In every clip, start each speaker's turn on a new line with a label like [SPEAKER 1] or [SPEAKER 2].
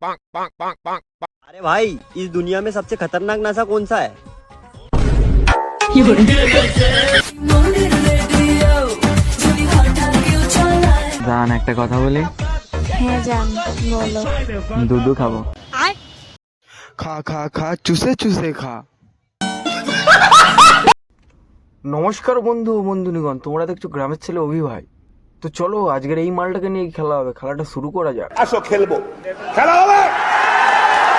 [SPEAKER 1] अरे भाई, इस दुनिया में सबसे खतरनाक नशा कौन सा है?
[SPEAKER 2] জান একটা কথা বলি?
[SPEAKER 3] হ্যাঁ জান, বলো।
[SPEAKER 2] দুধু খাবো।
[SPEAKER 4] খা খা খা, চুষে চুষে খা। নমস্কার বন্ধু বন্ধুনিগণ, তোমরা দেখছো গ্রামের ছেলে অভি ভাই। তো চলো আজকের এই মালটাকে নিয়ে খেলা হবে, খেলাটা শুরু করা যাক।
[SPEAKER 5] আসো খেলবো, খেলা হবে,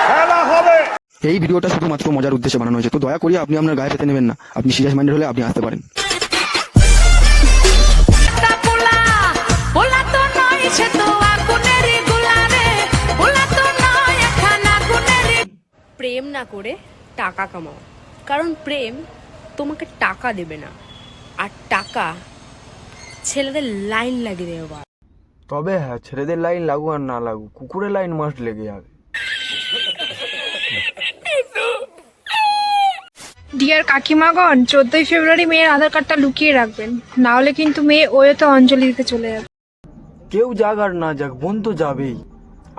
[SPEAKER 5] খেলা হবে।
[SPEAKER 4] এই ভিডিওটা শুধুমাত্র মজার উদ্দেশ্যে বানানো হয়েছে, তো দয়া করে আপনি আপনার গায়ে পেতে নেবেন না। আপনি সিরিয়াস মাইন্ডেড হলে আপনি আসতে পারেন।
[SPEAKER 6] প্রেম না করে টাকা কামাও, কারণ প্রেম তোমাকে টাকা দেবে না, আর টাকা ছেলেদের লাইন লাগিয়ে দেবে।
[SPEAKER 4] তবে হ্যাঁ, ছেলেদের লাইন লাগু আর না লাগু, কুকুরের লাইন মাস্ট লেগে যাবে।
[SPEAKER 3] ডিয়ার কাকিমাগণ, 14ই ফেব্রুয়ারি মেয়ের আধার কার্ডটা লুকিয়ে রাখবেন, না হলে কিন্তু মেয়ে ওয়েতে অঞ্জলি দিতে চলে যাবে।
[SPEAKER 4] কেউ যাক আর না যাক, বোন তো যাবেই।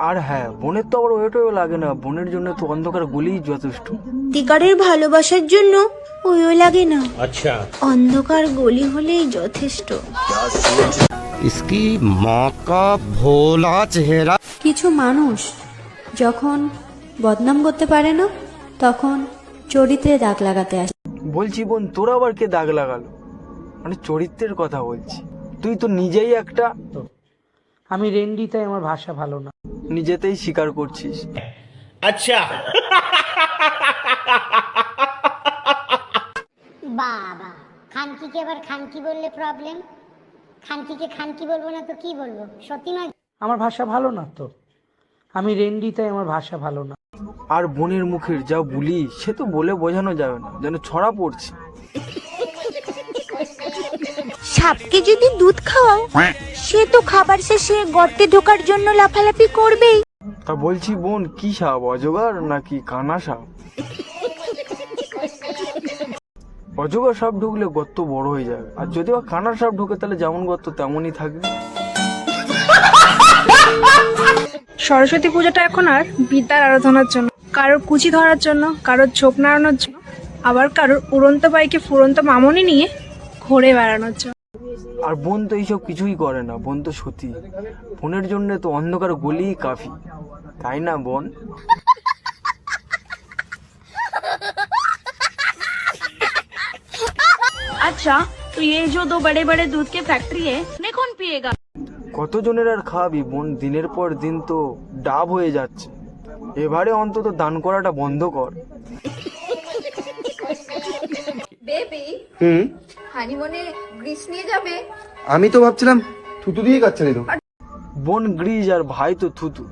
[SPEAKER 4] আর হ্যাঁ, বোনের তো আবার ওয়েটও লাগে না, বোনের জন্য তো অন্ধকার গলিই যথেষ্ট।
[SPEAKER 7] সত্যিকারের ভালোবাসার জন্য ওইও লাগে না, আচ্ছা অন্ধকার গলি হলেই যথেষ্ট।
[SPEAKER 1] इसकी माँ का भोला चेहरा।
[SPEAKER 8] কিছু মানুষ যখন বদনাম করতে পারে না, তখন চরিত্রে দাগ লাগাতে আসে।
[SPEAKER 4] বলছি বোন, তোরা আবার কে দাগ লাগালো? মানে চরিত্রের কথা বলছি। তুই তো নিজেই একটা।
[SPEAKER 9] আমি রেন্ডি, তাই আমার ভাষা ভালো না।
[SPEAKER 4] নিজেতেই স্বীকার করছিস।
[SPEAKER 5] আচ্ছা,
[SPEAKER 10] বাবা খানকিকে আবার খানকি বললে প্রবলেম। খানকিকে খানকি বলবো না তো কি বলবো? সত্যি নয়,
[SPEAKER 9] আমার ভাষা ভালো না তো। আমি রেন্ডি, তাই আমার ভাষা ভালো না।
[SPEAKER 4] আর বোনের মুখের যা বুলি, সে তো বলে বোঝানো যাবে না, যেন ছড়া পড়ছে।
[SPEAKER 7] সাপকে যদি দুধ খাওয়াও, সে তো খাবার শেষে গর্তে ঢোকার জন্য লাফালাফি করবেই।
[SPEAKER 4] তা বলছি বোন, কি সাপ, অজগর নাকি কানা সাপ? অজগর সাপ ঢুকলে গর্ত বড় হয়ে যাবে, আর যদি বা কানা সাপ ঢুকে তাহলে যেমন গর্ত তেমনই থাকবে।
[SPEAKER 3] সরস্বতী পূজাটা এখন আর বিদ্যার আরাধনার জন্য, কারোর কুচি ধরার জন্য, কারোর ঝোপ নাড়ানোর জন্য, আবার কারোর উড়ন্ত বাইকে ফুরন্ত মামনি নিয়ে ঘুরে বেড়ানোর জন্য।
[SPEAKER 4] আর বোন তো এইসব কিছুই করে না, বোন তো সতী। বোনের জন্য তো অন্ধকার গলিই কাফি, তাই না বোন?
[SPEAKER 6] আচ্ছা, তো এই যে দো বড়ে বড়ে দুধ কে ফ্যাক্টরি है, कौन पिएगा?
[SPEAKER 4] কতজনের আর খাওয়াবি বোন? দিনের পর দিন তো ডাব হয়ে যাচ্ছে। এবারে অন্তত দান করাটা বন্ধ কর।
[SPEAKER 3] বেবি, হানিমুনে গ্রিস নিয়ে যাবে?
[SPEAKER 11] আমি তো ভাবছিলাম থুতু দিয়ে কাচ্চা দিল।
[SPEAKER 4] বোন গ্রিজ আর ভাই তো থুতু,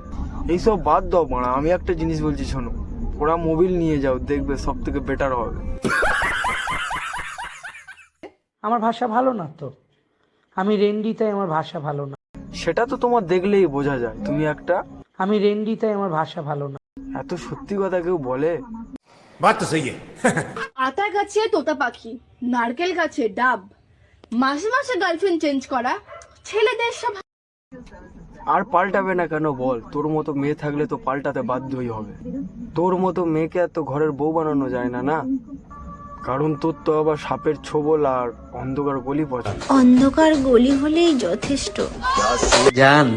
[SPEAKER 4] এইসব বাদ দাও মারা। আমি একটা জিনিস বলছি শোনো, ওরা মোবিল নিয়ে যাও, দেখবে সব থেকে বেটার হবে।
[SPEAKER 9] আমার ভাষা ভালো না তো। আমি রেন্ডি, তাই আমার ভাষা ভালো না।
[SPEAKER 4] সেটা তো তোমার দেখলেই বোঝা যায়, তুমি একটা।
[SPEAKER 9] আমি রেন্ডি, তাই আমার ভাষা ভালো না।
[SPEAKER 4] এত সত্যি কথা কেউ বলে?
[SPEAKER 5] বাত তো সহি
[SPEAKER 6] আতা গাছে তোতা পাখি, নারকেল গাছে ডাব, মাসে মাসে গার্লফ্রেন্ড চেঞ্জ করা ছেলেদের সব।
[SPEAKER 4] আর পাল্টাবে না কেন বল? তোর মতো মেয়ে থাকলে তো পাল্টাতে বাধ্যই হবে। তোর মতো মেয়েকে এত ঘরের বউ বানানো যায় না, না? কারণ তোর তো আবার সাপের ছোবল আর অন্ধকার গলি পছন্দ।
[SPEAKER 7] অন্ধকার গলি হলেই যথেষ্ট।
[SPEAKER 1] जान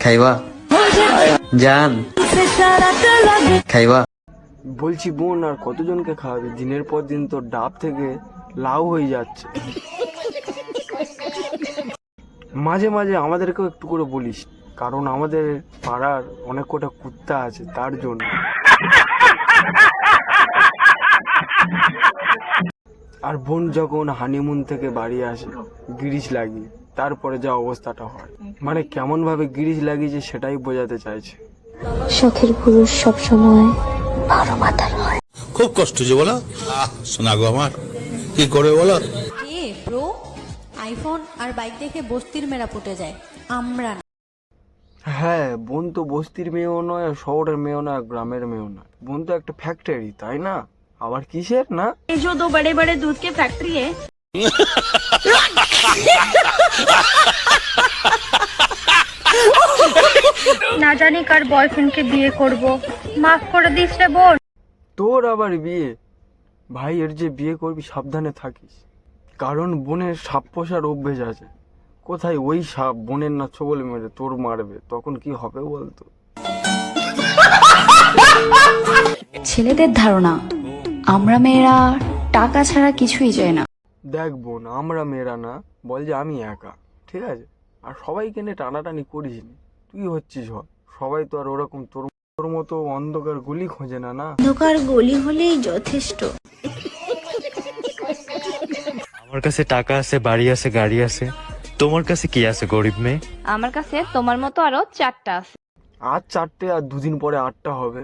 [SPEAKER 1] खाइबा, जान खाइबा।
[SPEAKER 4] বলছি বোন, আর কতজনকে খাওয়াবি? দিনের পর দিন তো ডাব থেকে লাউ হয়ে যাচ্ছে। মাঝে মাঝে আমাদেরকেও একটু করে বলিস, কারণ আমাদের পাড়ার অনেক কটা কুত্তা আছে, তার জন্য। আর বোন যখন হানিমুন থেকে বাড়ি আসে গিরিশ লাগিয়ে, তারপরে যা অবস্থাটা হয়, মানে কেমন ভাবে গিরিশ লাগিয়েছে সেটাই বোঝাতে চাইছে।
[SPEAKER 8] শখের পুরুষ সবসময় বড় মাথার হয়।
[SPEAKER 5] খুব কষ্ট যে বলো, শোনা গো আমার, কি করে বলো?
[SPEAKER 8] এ ব্রো, আইফোন আর বাইক দেখে বস্তির মেয়েরা ফুটে যায়, আমরা না।
[SPEAKER 4] হ্যাঁ, বোন তো বস্তির মেয়েও নয়, আর শহরের মেয়েও নয়, আর গ্রামের মেয়েও নয়। বোন তো একটা ফ্যাক্টরি, তাই না? আবার কিসের না?
[SPEAKER 6] এই যে দো বড়ে বড়ে দুধ কে ফ্যাক্টরি है,
[SPEAKER 3] না জানি কার বয়ফ্রেন্ডকে বিয়ে করব, মাফ করে দিস রে বোন।
[SPEAKER 4] তোর আবার বিয়ে? ভাই এর যে বিয়ে করবি সাবধানে থাকিস, কারণ বোনের সাপ পোষার অভ্যেস আছে। কোথায় ওই সাপ বোনের না ছোবল মেরে তোর মারবে, তখন কি হবে বলতো?
[SPEAKER 8] ছেলেদের ধারণা আমরা মেয়েরা টাকা ছাড়া কিছুই চাই না।
[SPEAKER 4] দেখ বোন, আমরা মেয়েরা না, বল যে আমি একা, ঠিক আছে? আর সবাইকে নিয়ে টানাটানি করিস নি, তুই হচ্ছিস সবাই তো আর ওরকম তোর মতো অন্ধকার গলি খোঁজে না। না,
[SPEAKER 8] অন্ধকার গলি হলেই যথেষ্ট।
[SPEAKER 12] আমার কাছে টাকা আছে, বাড়ি আছে, গাড়ি আছে, তোমার কাছে কি আছে গরিব মেয়ে?
[SPEAKER 6] আমার কাছে তোমার মতো আরো 4টা আছে।
[SPEAKER 4] আজ 4টে আর 2 দিন পরে 8টা হবে।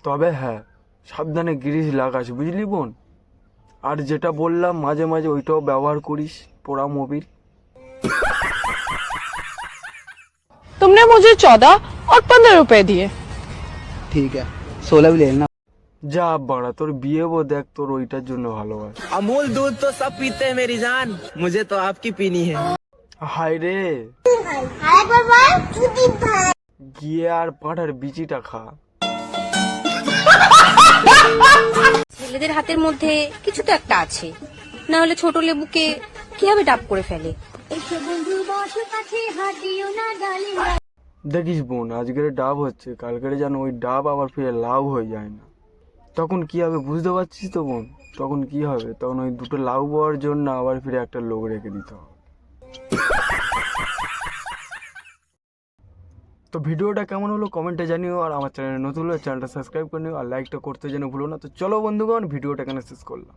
[SPEAKER 4] তবে হ্যাঁ, সাবধানে গিরিশ লাগাস, বুঝলি বোন? আর যেটা বললাম মাঝে মাঝে ওইটাও ব্যবহার করিস, পোড়া মোবিল।
[SPEAKER 3] तुमने मुझे 14 और 15 रुपए दिए।
[SPEAKER 9] ঠিক আছে 16 भी ले लेना।
[SPEAKER 4] যা বাড়া, তোর বিয়ে বো দেখ, তোর ওইটার জন্য ভালোবাসে।
[SPEAKER 9] अमूल दूध तो सब पीते हैं मेरी जान, मुझे तो आपकी पीनी है।
[SPEAKER 4] হায় রে, গিয়ে আর পাঁঠার বিচিটা খা।
[SPEAKER 6] ছেলেদের হাতের মধ্যে কিছু তো একটা আছে, না হলে ছোট লেবুকে কিভাবে ডাব করে ফেলে।
[SPEAKER 4] দেখিস বোন, আজকের ডাব হচ্ছে, কালকের যেন ওই ডাব আবার ফিরে লাভ হয়ে যায় না। তখন কি হবে বুঝতে পারছিস তো বোন? তখন কি হবে? তখন ওই দুটো লাভ হওয়ার জন্য আবার ফিরে একটা লোক রেখে দিতে হবে। তো ভিডিওটা কেমন হলো কমেন্টে জানিও, আর আমার চ্যানেলে নতুন হলে চ্যানেলটা সাবস্ক্রাইব করে নিও, আর লাইকটা করতে যেন ভুলো না। তো চলো বন্ধুগণ, ভিডিওটা এখানে শেষ করলাম।